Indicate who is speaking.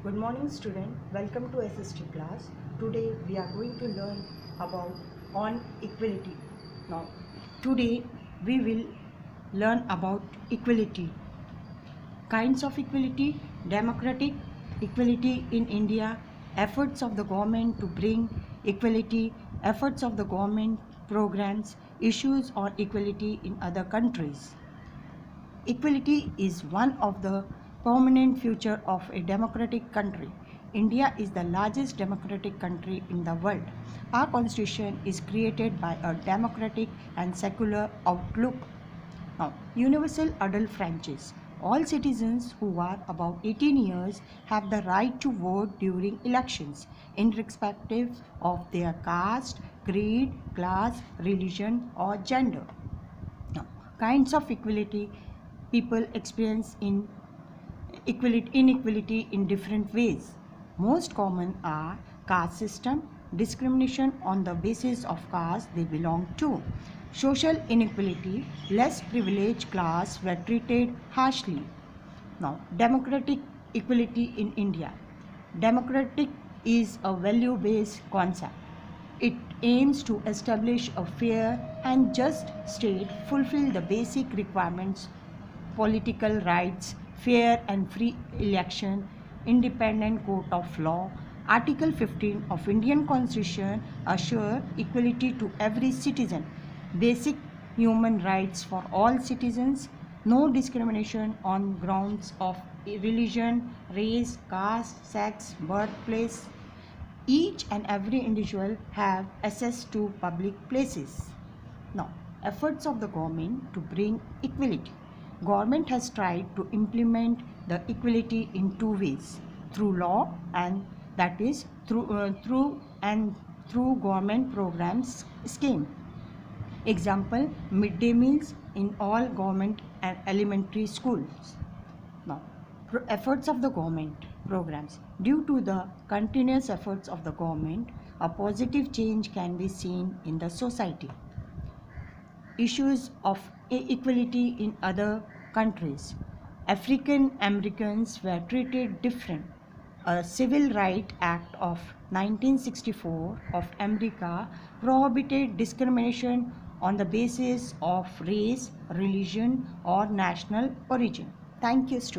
Speaker 1: Good morning student, welcome to SST class. Today we are going to learn about on equality. Now today we will learn about equality. Kinds of equality, democratic equality in India, efforts of the government to bring equality, efforts of the government programs, issues on equality in other countries. Equality is one of the permanent future of a democratic country. India is the largest democratic country in the world. Our constitution is created by a democratic and secular outlook. Now, universal adult franchise. All citizens who are above 18 years have the right to vote during elections, irrespective of their caste, creed, class, religion, or gender. Now, kinds of equality people experience inequality in different ways. Most common are caste system, discrimination on the basis of caste they belong to. Social inequality, less privileged class were treated harshly. Now, democratic equality in India. Democratic is a value-based concept. It aims to establish a fair and just state, fulfill the basic requirements, political rights, fair and free election, independent court of law. Article 15 of Indian Constitution assure equality to every citizen, basic human rights for all citizens, no discrimination on grounds of religion, race, caste, sex, birthplace. Each and every individual have access to public places. Now, efforts of the government to bring equality. Government has tried to implement the equality in two ways, through law and that is through government programs scheme. Example, midday meals in all government and elementary schools. Now, efforts of the government programs. Due to the continuous efforts of the government, a positive change can be seen in the society. Issues of equality in other countries. African Americans were treated different. A Civil Rights Act of 1964 of America prohibited discrimination on the basis of race, religion, or national origin. Thank you, students.